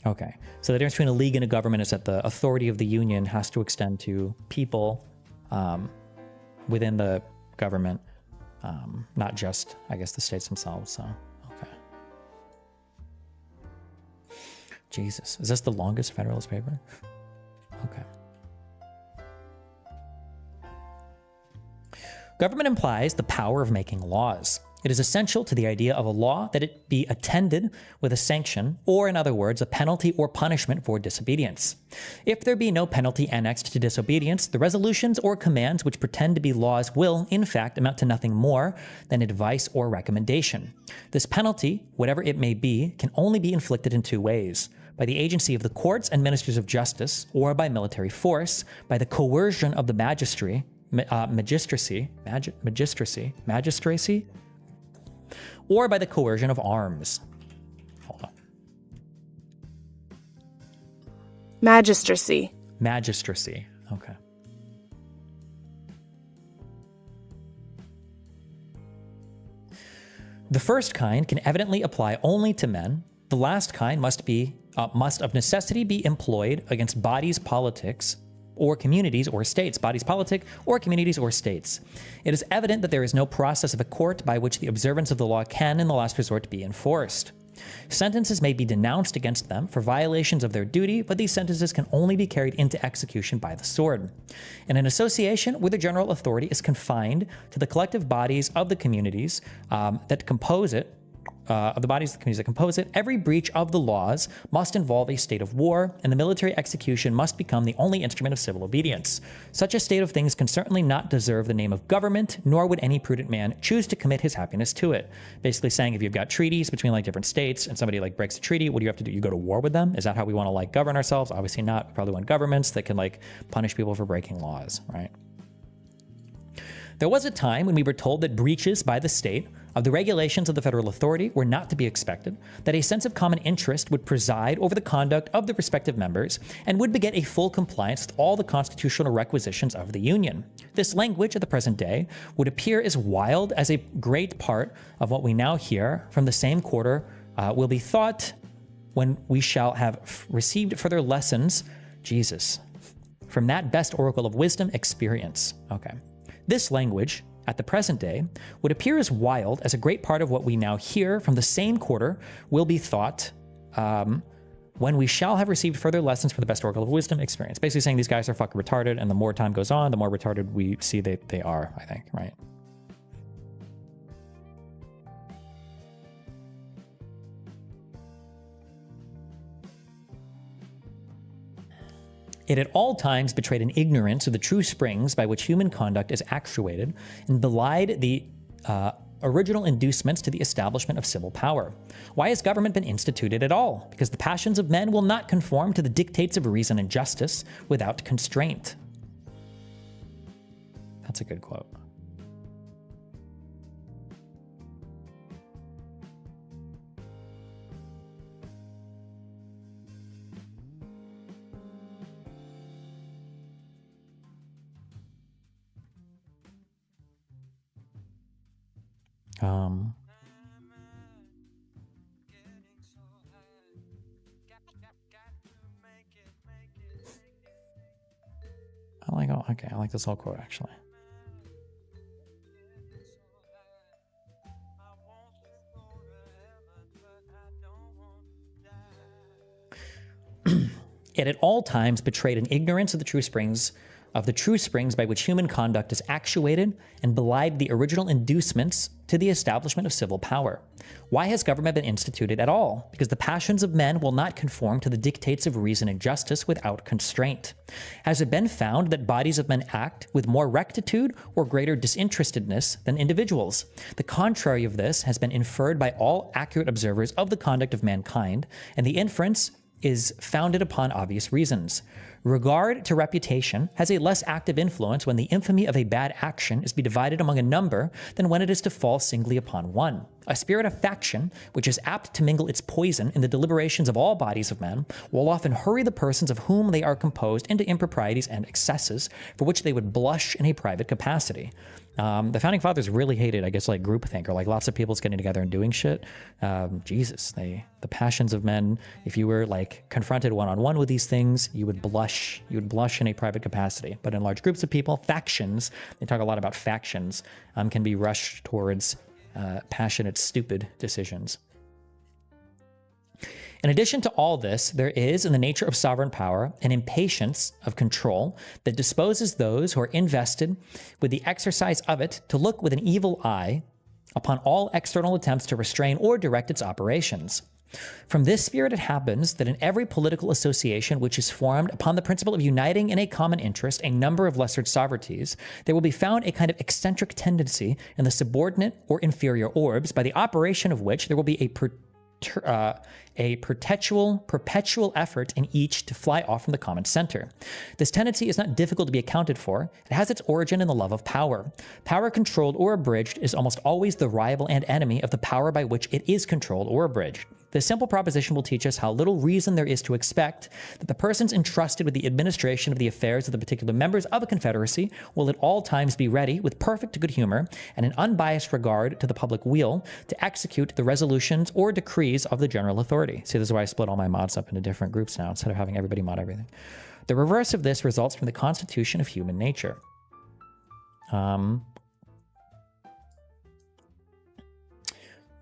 Okay, so the difference between a league and a government is that the authority of the union has to extend to people within the government, not just, I guess, the states themselves. So, okay. Jesus, is this the longest Federalist paper? Okay. Government implies the power of making laws. It is essential to the idea of a law that it be attended with a sanction, or in other words, a penalty or punishment for disobedience. If there be no penalty annexed to disobedience, the resolutions or commands which pretend to be laws will, in fact, amount to nothing more than advice or recommendation. This penalty, whatever it may be, can only be inflicted in two ways: by the agency of the courts and ministers of justice, or by military force, by the coercion of the magistracy, or by the coercion of arms. Hold on. Magistracy. Magistracy. Okay. The first kind can evidently apply only to men. The last kind must of necessity be employed against bodies politics or communities or states, bodies politic or communities or states. It is evident that there is no process of a court by which the observance of the law can, in the last resort, be enforced. Sentences may be denounced against them for violations of their duty, but these sentences can only be carried into execution by the sword. In an association where the general authority is confined to the collective bodies of the communities that compose it, every breach of the laws must involve a state of war, and the military execution must become the only instrument of civil obedience. Such a state of things can certainly not deserve the name of government, nor would any prudent man choose to commit his happiness to it. Basically saying if you've got treaties between like different states and somebody like breaks a treaty, what do you have to do? You go to war with them? Is that how we want to like govern ourselves? Obviously not. We probably want governments that can like punish people for breaking laws, right? There was a time when we were told that breaches by the state of the regulations of the federal authority were not to be expected, that a sense of common interest would preside over the conduct of the respective members, and would beget a full compliance with all the constitutional requisitions of the Union. This language at the present day would appear as wild as a great part of what we now hear from the same quarter will be thought when we shall have received further lessons, Jesus, from that best oracle of wisdom, experience. Okay. This language, at the present day, would appear as wild as a great part of what we now hear from the same quarter will be thought when we shall have received further lessons from the best oracle of wisdom, experience. Basically saying these guys are fucking retarded, and the more time goes on, the more retarded we see they are, I think, right? It at all times betrayed an ignorance of the true springs by which human conduct is actuated, and belied the original inducements to the establishment of civil power. Why has government been instituted at all? Because the passions of men will not conform to the dictates of reason and justice without constraint. That's a good quote. I like this whole quote actually. It at all times betrayed an ignorance of the true springs by which human conduct is actuated, and belied the original inducements to the establishment of civil power. Why has government been instituted at all? Because the passions of men will not conform to the dictates of reason and justice without constraint. Has it been found that bodies of men act with more rectitude or greater disinterestedness than individuals? The contrary of this has been inferred by all accurate observers of the conduct of mankind, and the inference is founded upon obvious reasons. Regard to reputation has a less active influence when the infamy of a bad action is to be divided among a number than when it is to fall singly upon one. A spirit of faction, which is apt to mingle its poison in the deliberations of all bodies of men, will often hurry the persons of whom they are composed into improprieties and excesses for which they would blush in a private capacity. The founding fathers really hated, I guess, like groupthink, or like lots of people getting together and doing shit. Jesus, the passions of men, if you were like confronted one-on-one with these things, you would blush in a private capacity. But in large groups of people, factions, they talk a lot about factions, can be rushed towards passionate, stupid decisions. In addition to all this, there is, in the nature of sovereign power, an impatience of control that disposes those who are invested with the exercise of it to look with an evil eye upon all external attempts to restrain or direct its operations. From this spirit it happens that in every political association which is formed upon the principle of uniting in a common interest a number of lesser sovereignties, there will be found a kind of eccentric tendency in the subordinate or inferior orbs, by the operation of which there will be a perpetual effort in each to fly off from the common center. This tendency is not difficult to be accounted for. It has its origin in the love of power. Power controlled or abridged is almost always the rival and enemy of the power by which it is controlled or abridged. This simple proposition will teach us how little reason there is to expect that the persons entrusted with the administration of the affairs of the particular members of a confederacy will at all times be ready, with perfect good humor and an unbiased regard to the public weal, to execute the resolutions or decrees of the general authority. See, this is why I split all my mods up into different groups now, instead of having everybody mod everything. The reverse of this results from the constitution of human nature.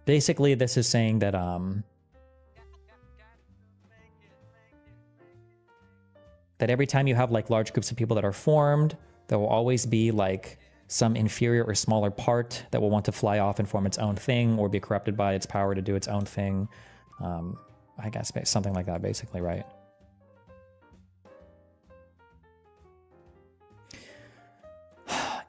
Basically, this is saying that that every time you have like large groups of people that are formed, there will always be like some inferior or smaller part that will want to fly off and form its own thing or be corrupted by its power to do its own thing. I guess something like that, basically, right?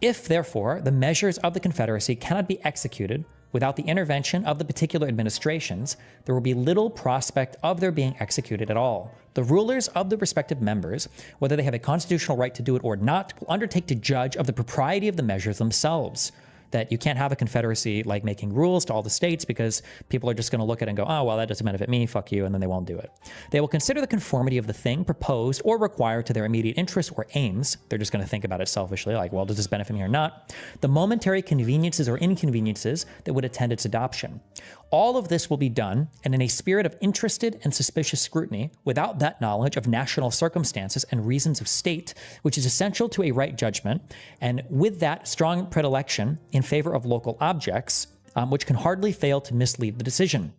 If, therefore, the measures of the Confederacy cannot be executed without the intervention of the particular administrations, there will be little prospect of their being executed at all. The rulers of the respective members, whether they have a constitutional right to do it or not, will undertake to judge of the propriety of the measures themselves. That you can't have a confederacy like making rules to all the states because people are just going to look at it and go, oh, well, that doesn't benefit me, fuck you, and then they won't do it. They will consider the conformity of the thing proposed or required to their immediate interests or aims. They're just going to think about it selfishly, like, well, does this benefit me or not? The momentary conveniences or inconveniences that would attend its adoption. All of this will be done, and in a spirit of interested and suspicious scrutiny, without that knowledge of national circumstances and reasons of state, which is essential to a right judgment, and with that strong predilection in favor of local objects, which can hardly fail to mislead the decision.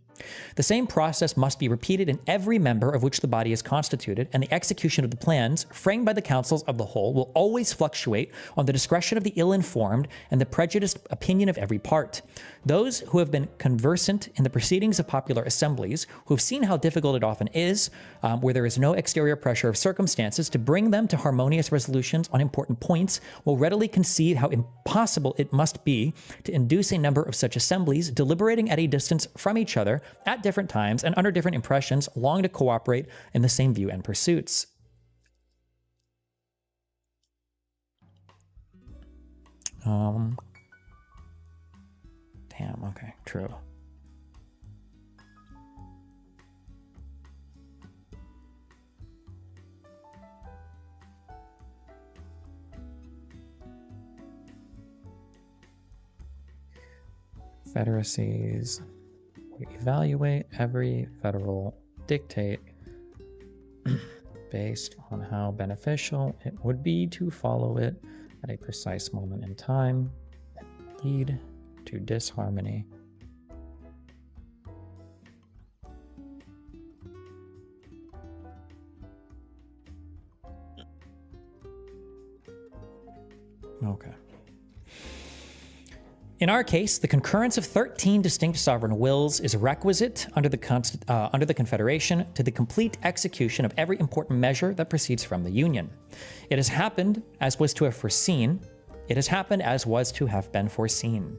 The same process must be repeated in every member of which the body is constituted, and the execution of the plans framed by the councils of the whole will always fluctuate on the discretion of the ill-informed and the prejudiced opinion of every part. Those who have been conversant in the proceedings of popular assemblies, who have seen how difficult it often is, where there is no exterior pressure of circumstances, to bring them to harmonious resolutions on important points, will readily conceive how impossible it must be to induce a number of such assemblies, deliberating at a distance from each other, at different times and under different impressions, long to cooperate in the same view and pursuits. Damn, okay, true. Federacies. We evaluate every federal dictate based on how beneficial it would be to follow it at a precise moment in time and lead to disharmony. Okay. In our case, the concurrence of 13 distinct sovereign wills is requisite under the Confederation to the complete execution of every important measure that proceeds from the Union. It has happened as was to have been foreseen.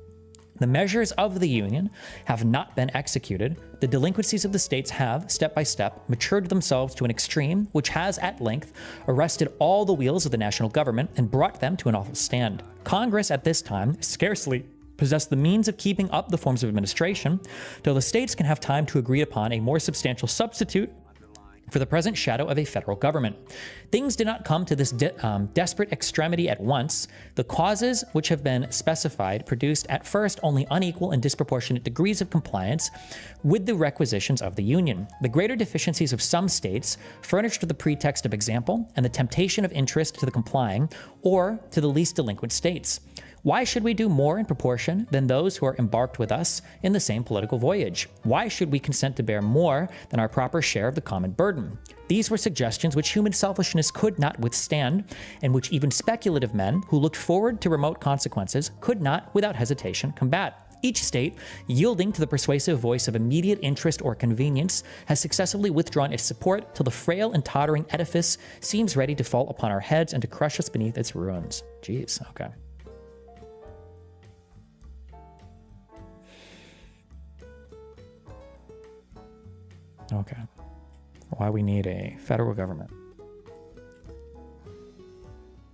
The measures of the Union have not been executed. The delinquencies of the states have, step by step, matured themselves to an extreme which has, at length, arrested all the wheels of the national government and brought them to an awful stand. Congress, at this time, scarcely possess the means of keeping up the forms of administration, till the states can have time to agree upon a more substantial substitute for the present shadow of a federal government. Things did not come to this desperate extremity at once. The causes which have been specified produced at first only unequal and disproportionate degrees of compliance with the requisitions of the Union. The greater deficiencies of some states furnished the pretext of example and the temptation of interest to the complying or to the least delinquent states. Why should we do more in proportion than those who are embarked with us in the same political voyage? Why should we consent to bear more than our proper share of the common burden? These were suggestions which human selfishness could not withstand, and which even speculative men who looked forward to remote consequences could not, without hesitation, combat. Each state, yielding to the persuasive voice of immediate interest or convenience, has successively withdrawn its support till the frail and tottering edifice seems ready to fall upon our heads and to crush us beneath its ruins. Jeez, okay. Okay. Why we need a federal government.